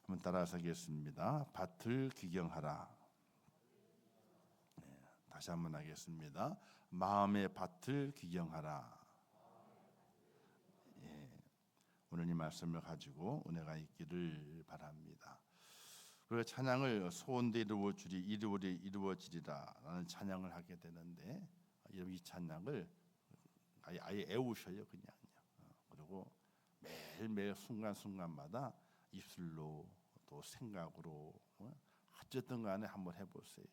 한번 따라서 하겠습니다. 밭을 기경하라. 다시 한번 하겠습니다. 마음의 밭을 기경하라. 오늘 이 말씀을 가지고 은혜가 있기를 바랍니다. 그리고 찬양을 소원대 이루어지리라 라는 찬양을 하게 되는데, 이 찬양을 아예 애우셔요. 그냥요. 그리고 매일매일 순간순간마다 입술로 또 생각으로 어쨌든 간에 한번 해보세요.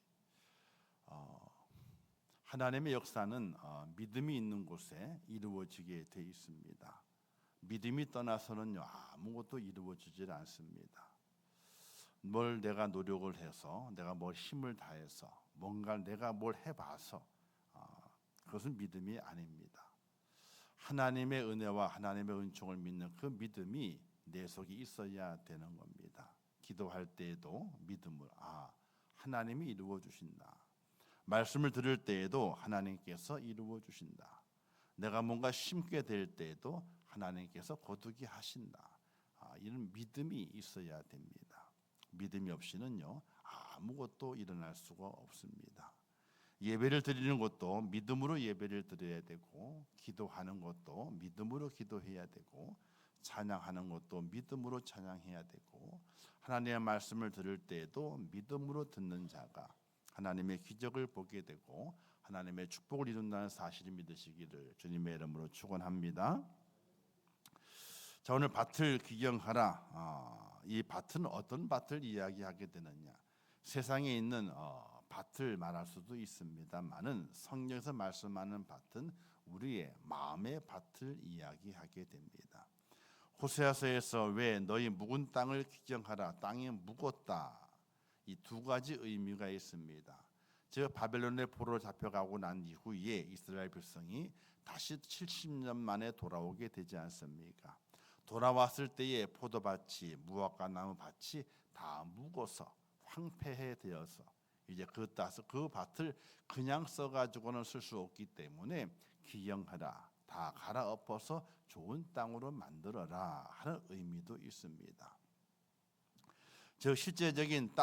하나님의 역사는 믿음이 있는 곳에 이루어지게 돼 있습니다. 믿음이 떠나서는요, 아무것도 이루어지질 않습니다. 뭘 내가 노력을 해서, 내가 뭘 힘을 다해서, 뭔가 내가 뭘 해봐서 그것은 믿음이 아닙니다. 하나님의 은혜와 하나님의 은총을 믿는 그 믿음이 내 속에 있어야 되는 겁니다. 기도할 때에도 믿음을, 하나님이 이루어 주신다. 말씀을 들을 때에도 하나님께서 이루어 주신다. 내가 뭔가 심게 될 때에도 하나님께서 거두게 하신다. 이런 믿음이 있어야 됩니다. 믿음이 없이는요, 아무것도 일어날 수가 없습니다. 예배를 드리는 것도 믿음으로 예배를 드려야 되고, 기도하는 것도 믿음으로 기도해야 되고, 찬양하는 것도 믿음으로 찬양해야 되고, 하나님의 말씀을 들을 때에도 믿음으로 듣는 자가 하나님의 기적을 보게 되고 하나님의 축복을 이룬다는 사실을 믿으시기를 주님의 이름으로 축원합니다. 자, 오늘 밭을 기경하라. 이 밭은 어떤 밭을 이야기하게 되느냐? 세상에 있는 밭을 말할 수도 있습니다만은 성경에서 말씀하는 밭은 우리의 마음의 밭을 이야기하게 됩니다. 호세아서에서 왜 너희 묵은 땅을 기경하라, 땅이 묵었다, 이 두 가지 의미가 있습니다. 즉 바벨론의 포로로 잡혀가고 난 이후에 이스라엘 백성이 다시 70년 만에 돌아오게 되지 않습니까? 돌아왔을 때에 포도밭이, 무화과 나무 밭이 다 묵어서 황폐해 되어서 이제 그 밭을 그냥 써가지고는 쓸 수 없기 때문에 기경하라, 다 갈아엎어서 좋은 땅으로 만들어라 하는 의미도 있습니다. 즉 실제적인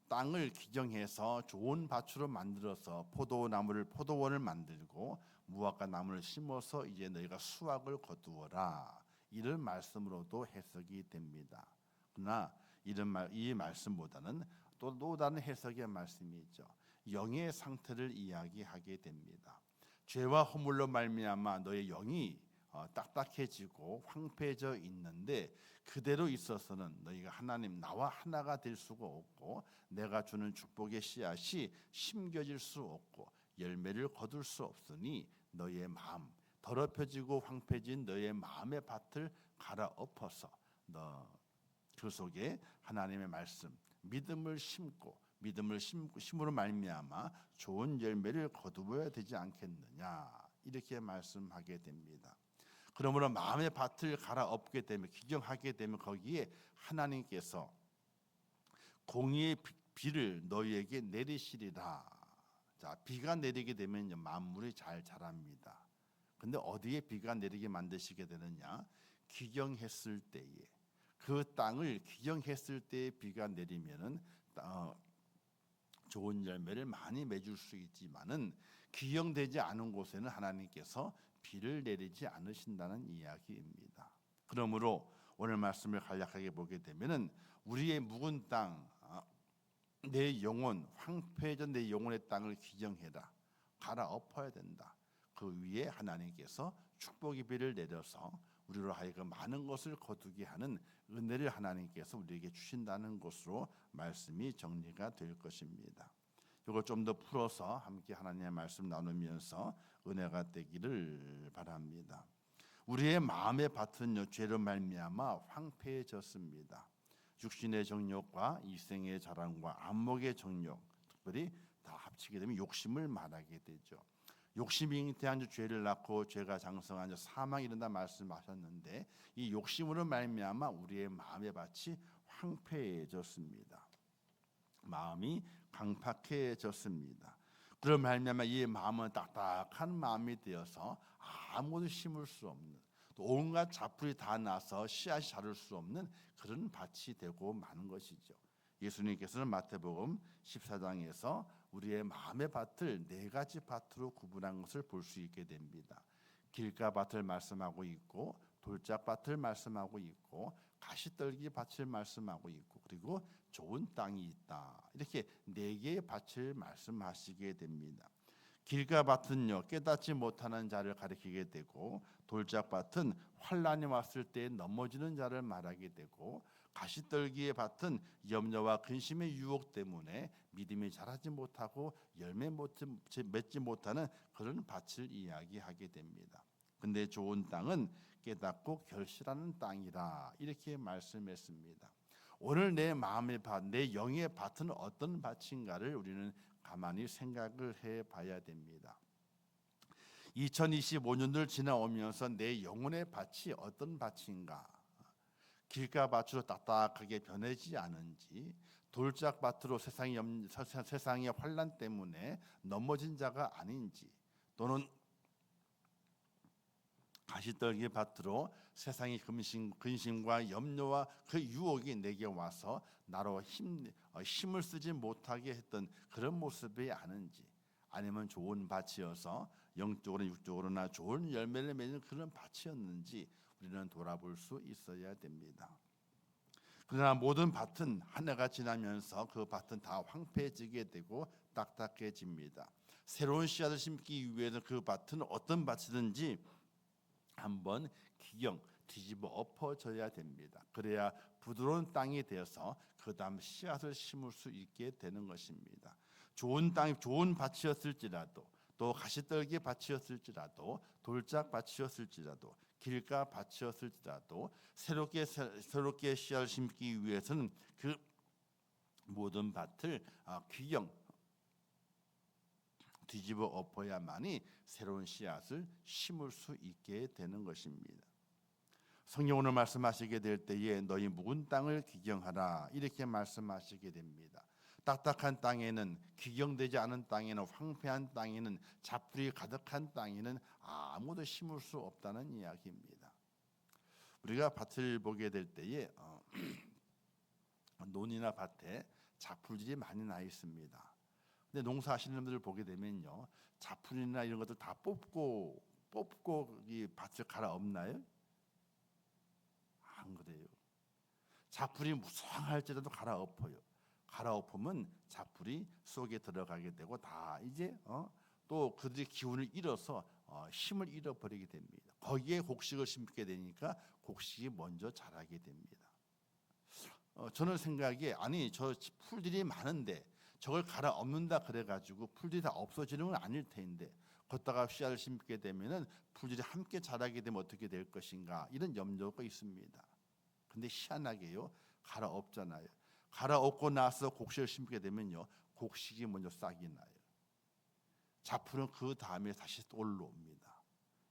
땅을 기경해서 좋은 밭으로 만들어서 포도원을 만들고 무화과 나무를 심어서 이제 너희가 수확을 거두어라, 이런 말씀으로도 해석이 됩니다. 그러나 이 말씀보다는 또 다른 해석의 말씀이 있죠. 영의 상태를 이야기하게 됩니다. 죄와 허물로 말미암아 너의 영이 딱딱해지고 황폐해져 있는데 그대로 있어서는 너희가 나와 하나가 될 수가 없고 내가 주는 축복의 씨앗이 심겨질 수 없고 열매를 거둘 수 없으니 너희의 마음, 더럽혀지고 황폐해진 너희의 마음의 밭을 갈아엎어서 그 속에 하나님의 말씀, 믿음을 심으로 말미암아 좋은 열매를 거두어야 되지 않겠느냐, 이렇게 말씀하게 됩니다. 그러므로 마음의 밭을 갈아엎게 되면, 기경하게 되면 거기에 하나님께서 공의의 비를 너희에게 내리시리라. 자, 비가 내리게 되면 만물이 잘 자랍니다. 근데 어디에 비가 내리게 만드시게 되느냐? 기경했을 때에, 그 땅을 기경했을 때에 비가 내리면은 좋은 열매를 많이 맺을 수 있지만은 기경되지 않은 곳에는 하나님께서 비를 내리지 않으신다는 이야기입니다. 그러므로 오늘 말씀을 간략하게 보게 되면은 우리의 묵은 땅, 내 영혼, 황폐해진 내 영혼의 땅을 기경해라, 갈아엎어야 된다. 그 위에 하나님께서 축복의 비를 내려서 우리로 하여금 많은 것을 거두게 하는 은혜를 하나님께서 우리에게 주신다는 것으로 말씀이 정리가 될 것입니다. 이걸 좀 더 풀어서 함께 하나님의 말씀 나누면서 은혜가 되기를 바랍니다. 우리의 마음의 밭은요, 죄로 말미암아 황폐해졌습니다. 육신의 정욕과 이생의 자랑과 안목의 정욕, 특별히 다 합치게 되면 욕심을 말하게 되죠. 욕심이 잉태한 죄를 낳고 죄가 장성한 사망이 이른다 말씀하셨는데, 이 욕심으로 말미암아 우리의 마음의 밭이 황폐해졌습니다. 마음이 강팍해졌습니다. 그런 말미암아 이 마음은 딱딱한 마음이 되어서 아무것도 심을 수 없는, 또 온갖 잡풀이 다 나서 씨앗이 자랄 수 없는 그런 밭이 되고 마는 것이죠. 예수님께서는 마태복음 14장에서 우리의 마음의 밭을 네 가지 밭으로 구분한 것을 볼 수 있게 됩니다. 길가 밭을 말씀하고 있고, 돌짝 밭을 말씀하고 있고, 가시떨기 밭을 말씀하고 있고, 그리고 좋은 땅이 있다. 이렇게 네 개의 밭을 말씀하시게 됩니다. 길가 밭은요, 깨닫지 못하는 자를 가리키게 되고, 돌짝 밭은 환난이 왔을 때 넘어지는 자를 말하게 되고, 가시떨기의 밭은 염려와 근심의 유혹 때문에 믿음이 자라지 못하고 열매 맺지 못하는 그런 밭을 이야기하게 됩니다. 근데 좋은 땅은 깨닫고 결실하는 땅이라 이렇게 말씀했습니다. 오늘 내 마음의 밭, 내 영의 밭은 어떤 밭인가를 우리는 가만히 생각을 해봐야 됩니다. 2025년을 지나오면서 내 영혼의 밭이 어떤 밭인가? 길가 밭으로 딱딱하게 변하지 않은지, 돌짝 밭으로 세상의 환난 때문에 넘어진 자가 아닌지, 또는 가시떨기 밭으로 세상의 근심과 염려와 그 유혹이 내게 와서 나로 힘을 쓰지 못하게 했던 그런 모습이 아닌지, 아니면 좋은 밭이어서 영적으로 육적으로나 좋은 열매를 맺는 그런 밭이었는지 우리는 돌아볼 수 있어야 됩니다. 그러나 모든 밭은 한 해가 지나면서 그 밭은 다 황폐해지게 되고 딱딱해집니다. 새로운 씨앗을 심기 위해서 그 밭은 어떤 밭이든지 한번 뒤집어 엎어져야 됩니다. 그래야 부드러운 땅이 되어서 그 다음 씨앗을 심을 수 있게 되는 것입니다. 좋은 땅이 좋은 밭이었을지라도, 또 가시떨기 밭이었을지라도, 돌짝 밭이었을지라도, 길가 밭이었을지라도 새롭게 씨앗을 심기 위해서는 그 모든 밭을 뒤집어 엎어야만이 새로운 씨앗을 심을 수 있게 되는 것입니다. 성경 오늘 말씀하시게 될 때에 너희 묵은 땅을 기경하라 이렇게 말씀하시게 됩니다. 딱딱한 땅에는, 기경되지 않은 땅에는, 황폐한 땅에는, 잡풀이 가득한 땅에는 아무도 심을 수 없다는 이야기입니다. 우리가 밭을 보게 될 때에 논이나 밭에 잡풀들이 많이 나 있습니다. 근데 농사하시는 분들 보게 되면요, 잡풀이나 이런 것들 다 뽑고 이 밭을 갈아엎나요? 안 그래요. 잡풀이 무성할지라도 갈아엎어요. 갈아엎으면 잡풀이 속에 들어가게 되고 다 이제 또 그들이 기운을 잃어서 힘을 잃어버리게 됩니다. 거기에 곡식을 심게 되니까 곡식이 먼저 자라게 됩니다. 저는 생각에 아니 저 풀들이 많은데 저걸 갈아엎는다 그래가지고 풀들이 다 없어지는 건 아닐 텐데 걷다가 씨앗을 심게 되면은 풀들이 함께 자라게 되면 어떻게 될 것인가 이런 염려가 있습니다. 근데 희한하게요, 갈아엎잖아요. 갈아엎고 나서 곡식을 심게 되면요, 곡식이 먼저 싹이 나요. 잡풀은 그 다음에 다시 올라옵니다.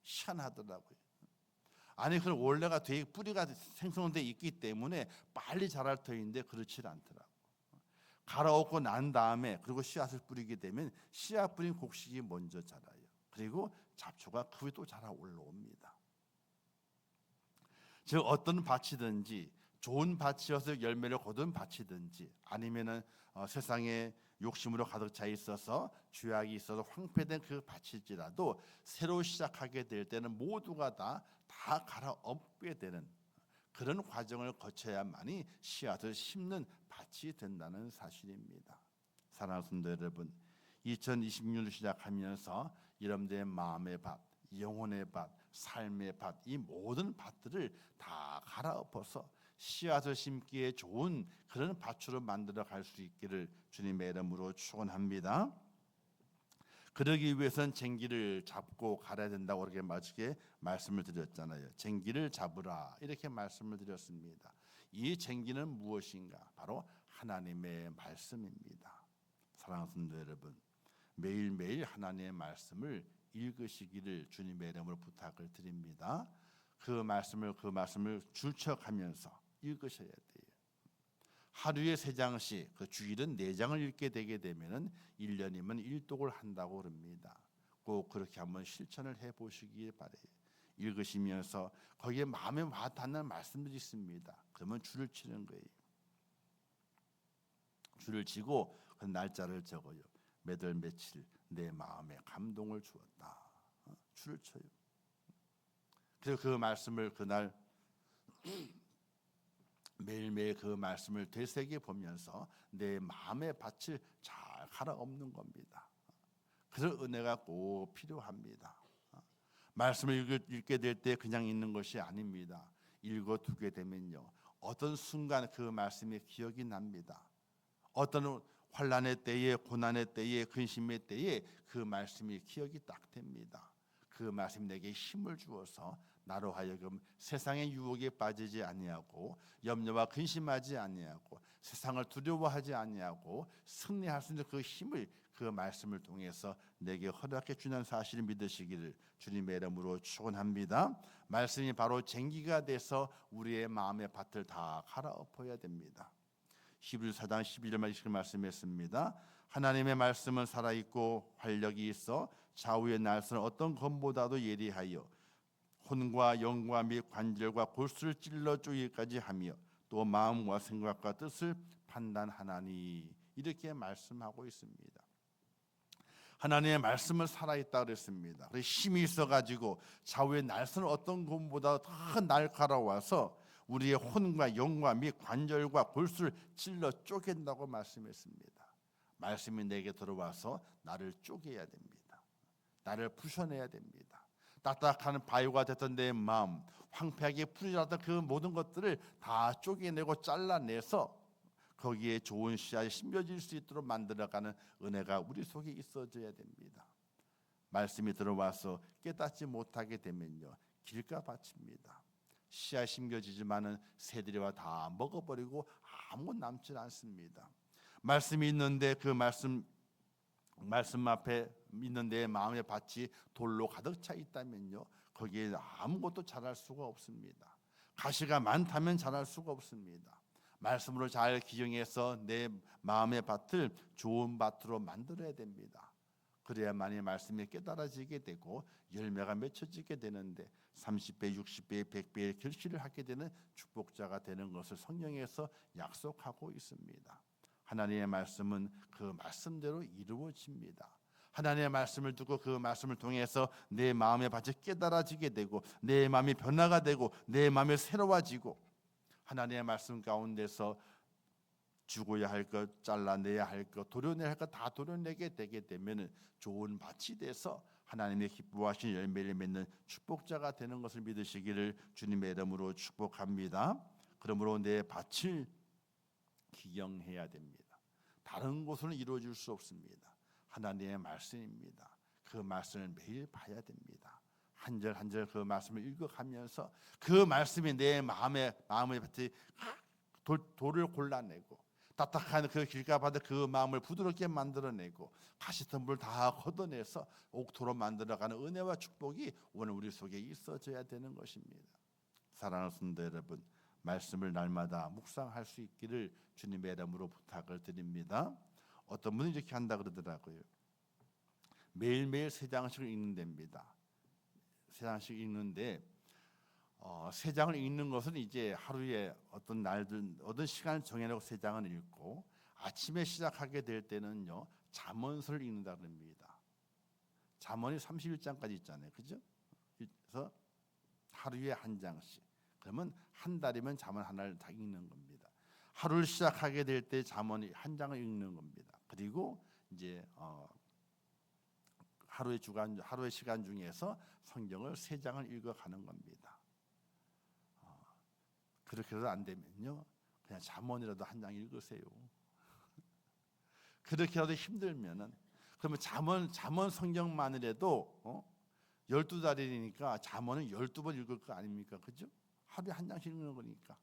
희한하더라고요. 아니 그럼 원래가 뿌리가 생성돼 있기 때문에 빨리 자랄 터인데 그렇지 않더라고. 갈아엎고 난 다음에 그리고 씨앗을 뿌리게 되면 씨앗 뿌린 곡식이 먼저 자라요. 그리고 잡초가 그 위에 또 자라 올라옵니다. 즉 어떤 밭이든지 좋은 밭이어서 열매를 거둔 밭이든지 아니면은 세상에 욕심으로 가득 차 있어서 죄악이 있어서 황폐된 그 밭일지라도 새로 시작하게 될 때는 모두가 다 갈아엎게 되는 그런 과정을 거쳐야만이 씨앗을 심는 밭이 된다는 사실입니다. 사랑하는 성도 여러분, 2026년을 시작하면서 여러분들의 마음의 밭, 영혼의 밭, 삶의 밭, 이 모든 밭들을 다 갈아엎어서 씨앗을 심기에 좋은 그런 밭으로 만들어 갈 수 있기를 주님의 이름으로 축원합니다. 그러기 위해서는 쟁기를 잡고 갈아야 된다고 그렇게 말씀을 드렸잖아요. 쟁기를 잡으라 이렇게 말씀을 드렸습니다. 이 쟁기는 무엇인가? 바로 하나님의 말씀입니다. 사랑하는 성도 여러분, 매일매일 하나님의 말씀을 읽으시기를 주님의 이름으로 부탁을 드립니다. 그 말씀을 줄쳐가면서 읽으셔야 돼요. 하루에 3장씩, 그 주일은 4장을 읽게 되게 되면은 1년이면 1독을 한다고 그럽니다. 꼭 그렇게 한번 실천을 해보시기 바래요. 읽으시면서 거기에 마음에 와닿는 말씀들이 있습니다. 그러면 줄을 치는 거예요. 줄을 치고 그 날짜를 적어요. 몇 월 며칠 내 마음에 감동을 주었다. 줄을 쳐요. 그래서 그 말씀을 그날 매일매일 그 말씀을 되새겨 보면서 내 마음의 밭을 잘 갈아엎는 겁니다. 그래서 은혜가 꼭 필요합니다. 말씀을 읽게 될 때 그냥 읽는 것이 아닙니다. 읽어두게 되면요, 어떤 순간 그 말씀이 기억이 납니다. 어떤 환난의 때에, 고난의 때에, 근심의 때에 그 말씀이 기억이 딱 됩니다. 그 말씀이 내게 힘을 주어서 나로 하여금 세상의 유혹에 빠지지 아니하고 염려와 근심하지 아니하고 세상을 두려워하지 아니하고 승리할 수 있는 그 힘을 그 말씀을 통해서 내게 허락해 주는 사실을 믿으시기를 주님의 이름으로 축원합니다. 말씀이 바로 쟁기가 돼서 우리의 마음의 밭을 다 갈아엎어야 됩니다. 히브리서 4장 11절 말씀했습니다. 하나님의 말씀은 살아있고 활력이 있어 좌우의 날선을 어떤 검보다도 예리하여 혼과 영과 및 관절과 골수를 찔러 쪼개기까지 하며 또 마음과 생각과 뜻을 판단하나니, 이렇게 말씀하고 있습니다. 하나님의 말씀은 살아있다 그랬습니다. 힘이 있어가지고 좌우의 날선을 어떤 검보다 더 날카로워서 우리의 혼과 영과 및 관절과 골수를 찔러 쪼갠다고 말씀했습니다. 말씀이 내게 들어와서 나를 쪼개야 됩니다. 나를 부셔내야 됩니다. 딱딱한 바위가 됐던 내 마음, 황폐하게 풀어졌던 그 모든 것들을 다 쪼개내고 잘라내서 거기에 좋은 씨앗이 심겨질 수 있도록 만들어가는 은혜가 우리 속에 있어져야 됩니다. 말씀이 들어와서 깨닫지 못하게 되면요, 길가 바칩니다. 씨앗이 심겨지지만은 새들이와 다 먹어버리고 아무 남지 않습니다. 말씀이 있는데 그 말씀 앞에 있는데 마음의 밭이 돌로 가득 차 있다면요, 거기에 아무것도 자랄 수가 없습니다. 가시가 많다면 자랄 수가 없습니다. 말씀으로 잘 기용해서 내 마음의 밭을 좋은 밭으로 만들어야 됩니다. 그래야만이 말씀이 깨달아지게 되고 열매가 맺혀지게 되는데 30배, 60배, 100배의 결실을 하게 되는 축복자가 되는 것을 성령에서 약속하고 있습니다. 하나님의 말씀은 그 말씀대로 이루어집니다. 하나님의 말씀을 듣고 그 말씀을 통해서 내 마음의 밭이 깨달아지게 되고 내 마음이 변화가 되고 내 마음이 새로워지고 하나님의 말씀 가운데서 죽어야 할 것, 잘라내야 할 것, 도려내야 할 것 다 도려내게 되게 되면 좋은 밭이 돼서 하나님의 기뻐하신 열매를 맺는 축복자가 되는 것을 믿으시기를 주님의 이름으로 축복합니다. 그러므로 내 밭을 기경해야 됩니다. 다른 곳으로는 이루어질 수 없습니다. 하나님의 말씀입니다. 그 말씀을 매일 봐야 됩니다. 한 절 한 절 그 말씀을 읽어가면서 그 말씀이 내 마음의 밭에 돌을 골라내고 딱딱한 그 길가밭에 그 마음을 부드럽게 만들어내고 가시덤불 다 걷어내서 옥토로 만들어가는 은혜와 축복이 오늘 우리 속에 있어져야 되는 것입니다. 사랑하는 성도 여러분, 말씀을 날마다 묵상할 수 있기를 주님의 이름으로 부탁을 드립니다. 어떤 분이 이렇게 한다 그러더라고요. 매일매일 세 장씩을 읽는답니다. 세 장씩 읽는데 세 장을 읽는 것은 이제 하루에 어떤 날든 어떤 시간을 정해놓고 세 장을 읽고 아침에 시작하게 될 때는요, 잠언서를 읽는다 그럽니다. 잠언이 31장까지 있잖아요, 그죠? 그래서 하루에 한 장씩. 그러면 한 달이면 잠언 하나를 다 읽는 겁니다. 하루를 시작하게 될 때 잠언이 한 장을 읽는 겁니다. 그리고 이제 하루의 시간 중에서 성경을 세 장을 읽어가는 겁니다. 그렇게 해도 안 되면요, 그냥 잠언이라도 한 장 읽으세요. 그렇게라도 힘들면은 그러면 잠언 성경만이라도 12달이니까 잠언은 12번 읽을 거 아닙니까? 그죠? 하루에 한 장씩 읽는 거니까.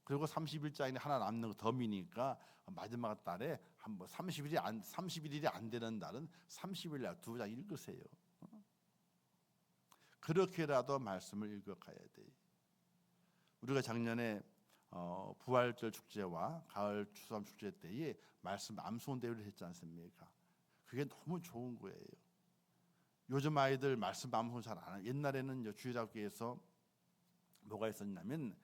그리고 30일짜리 하나 남는 거 덤이니까 마지막 달에 한번 30일이 안 되는 날은 30일 날 두 장 읽으세요. 그렇게라도 말씀을 읽어가야 돼요. 우리가 작년에 부활절 축제와 가을 추수감 축제 때에 말씀 암송 대회를 했지 않습니까? 그게 너무 좋은 거예요. 요즘 아이들 말씀 암송 잘 안 해요. 옛날에는 주일학교에서 뭐가 있었냐면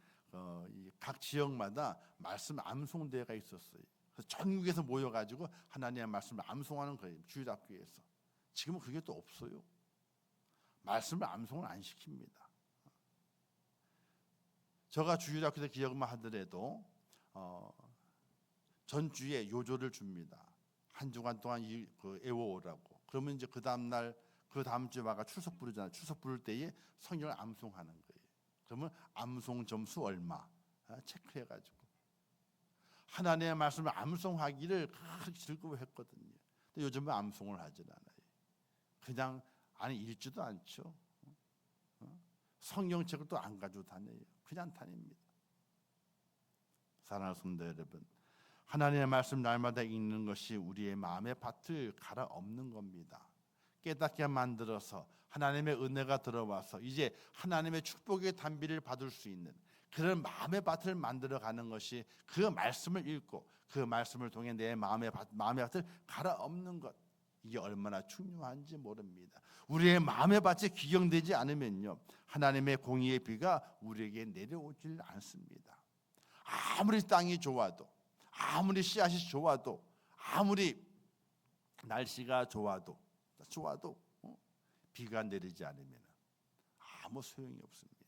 각 지역마다 말씀 암송대회가 있었어요. 그래서 전국에서 모여가지고 하나님의 말씀을 암송하는 거예요. 주일학교에서. 지금은 그게 또 없어요. 말씀을 암송을 안 시킵니다. 제가 주일학교 때 기억만 하더라도 전주에 요조를 줍니다. 한 주간 동안 애워오라고. 그러면 이제 그 다음 주에 와가 출석 부르잖아요. 출석 부를 때에 성경을 암송하는 거예요. 그러면 암송 점수 얼마 체크해가지고 하나님의 말씀을 암송하기를 그렇게 즐거워했거든요. 근데 요즘은 암송을 하질 않아요. 그냥 읽지도 않죠. 성경책을 또 안 가지고 다녀요. 그냥 다닙니다. 사랑하는 성도 여러분, 하나님의 말씀 날마다 읽는 것이 우리의 마음의 밭을 갈아엎는 겁니다. 깨닫게 만들어서 하나님의 은혜가 들어와서 이제 하나님의 축복의 단비를 받을 수 있는 그런 마음의 밭을 만들어가는 것이 그 말씀을 읽고 그 말씀을 통해 내 마음의 밭을 갈아엎는 것, 이게 얼마나 중요한지 모릅니다. 우리의 마음의 밭이 기경되지 않으면요, 하나님의 공의의 비가 우리에게 내려오질 않습니다. 아무리 땅이 좋아도, 아무리 씨앗이 좋아도, 아무리 날씨가 좋아도 비가 내리지 않으면 아무 소용이 없습니다.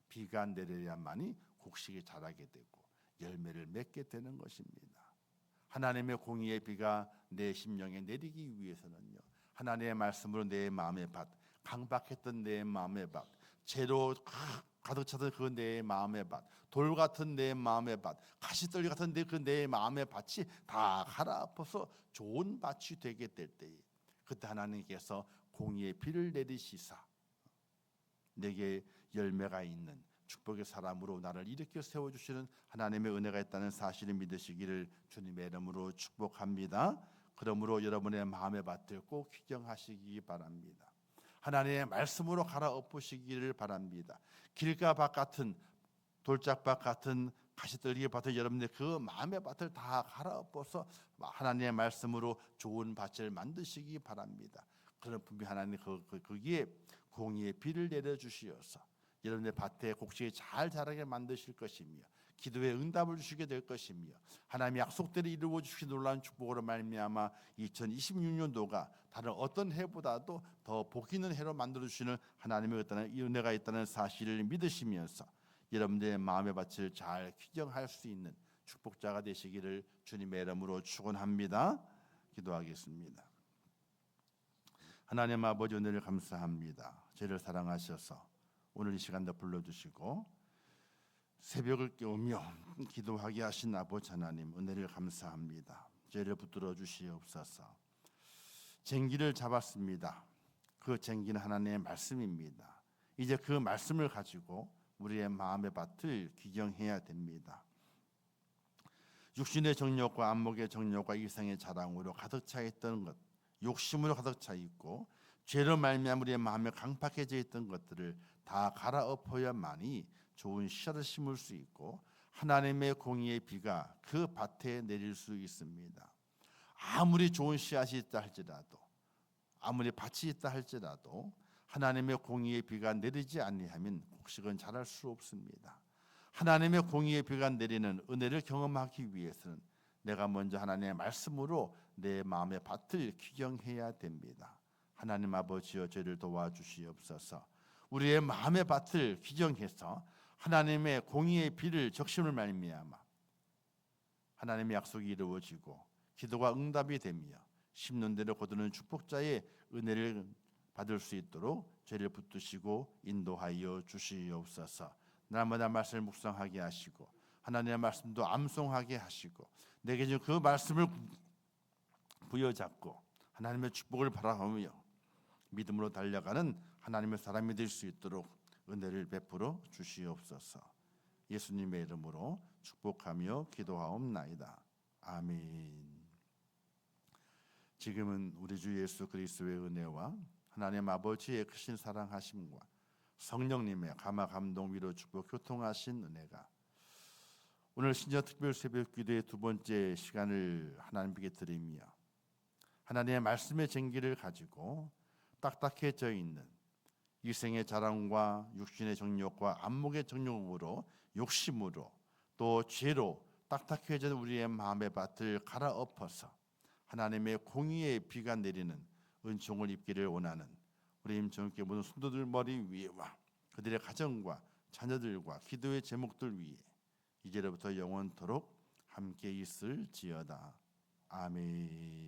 비가 내려야만이 곡식이 자라게 되고 열매를 맺게 되는 것입니다. 하나님의 공의의 비가 내 심령에 내리기 위해서는요, 하나님의 말씀으로 내 마음의 밭, 강박했던 내 마음의 밭, 죄로 가득 차던 그 내 마음의 밭, 돌 같은 내 마음의 밭, 가시떨기 같은 내 마음의 밭이 다 갈아엎어서 좋은 밭이 되게 될 때에 그때 하나님께서 공의의 비를 내리시사 내게 열매가 있는 축복의 사람으로 나를 일으켜 세워주시는 하나님의 은혜가 있다는 사실을 믿으시기를 주님의 이름으로 축복합니다. 그러므로 여러분의 마음의 밭을 꼭 귀경하시기 바랍니다. 하나님의 말씀으로 갈아엎으시기를 바랍니다. 길가밭 같은, 돌짝밭 같은 가시떨기 밭을 여러분들 그 마음의 밭을 다 갈아엎어서 하나님의 말씀으로 좋은 밭을 만드시기 바랍니다. 그런 분명히 하나님 거기에 공의의 비를 내려주시어서 여러분의 밭에 곡식이 잘 자라게 만드실 것이며 기도에 응답을 주시게 될 것이며 하나님의 약속대로 이루어 주시기 놀라운 축복으로 말미암아 2026년도가 다른 어떤 해보다도 더 복 있는 해로 만들어 주시는 하나님의 은혜가 있다는 사실을 믿으시면서 여러분들의 마음의 밭을 잘 귀경할 수 있는 축복자가 되시기를 주님의 이름으로 축원합니다. 기도하겠습니다. 하나님 아버지, 은혜를 감사합니다. 저희를 사랑하셔서 오늘 이 시간도 불러주시고 새벽을 깨우며 기도하게 하신 아버지 하나님, 은혜를 감사합니다. 저희를 붙들어 주시옵소서. 쟁기를 잡았습니다. 그 쟁기는 하나님의 말씀입니다. 이제 그 말씀을 가지고 우리의 마음의 밭을 귀경해야 됩니다. 육신의 정욕과 안목의 정욕과 이성의 자랑으로 가득 차 있던 것, 욕심으로 가득 차 있고 죄로 말미암아 우리의 마음에 강팍해져 있던 것들을 다 갈아엎어야만이 좋은 씨앗을 심을 수 있고 하나님의 공의의 비가 그 밭에 내릴 수 있습니다. 아무리 좋은 씨앗이 있다 할지라도, 아무리 밭이 있다 할지라도 하나님의 공의의 비가 내리지 아니하면 곡식은 자랄 수 없습니다. 하나님의 공의의 비가 내리는 은혜를 경험하기 위해서는 내가 먼저 하나님의 말씀으로 내 마음의 밭을 귀경해야 됩니다. 하나님 아버지여, 저희를 도와주시옵소서. 우리의 마음의 밭을 귀경해서 하나님의 공의의 비를 적심을 말미암아 하나님의 약속이 이루어지고 기도가 응답이 되며 심는 대로 거두는 축복자의 은혜를 받을 수 있도록 저희를 붙드시고 인도하여 주시옵소서. 날마다 말씀을 묵상하게 하시고 하나님의 말씀도 암송하게 하시고 내게 지금 그 말씀을 부여잡고 하나님의 축복을 바라보며 믿음으로 달려가는 하나님의 사람이 될 수 있도록 은혜를 베풀어 주시옵소서. 예수님의 이름으로 축복하며 기도하옵나이다. 아멘. 지금은 우리 주 예수 그리스도의 은혜와 하나님 아버지의 크신 사랑하심과 성령님의 감화 감동 위로 축복 교통하신 은혜가 오늘 신년 특별 새벽 기도의 두 번째 시간을 하나님께 드리며 하나님의 말씀의 쟁기를 가지고 딱딱해져 있는 이생의 자랑과 육신의 정욕과 안목의 정욕으로 욕심으로 또 죄로 딱딱해진 우리의 마음의 밭을 갈아엎어서 하나님의 공의의 비가 내리는 은총을 입기를 원하는 우리 임종교회 모든 성도들 머리 위에와 그들의 가정과 자녀들과 기도의 제목들 위에 이제로부터 영원토록 함께 있을지어다. 아멘.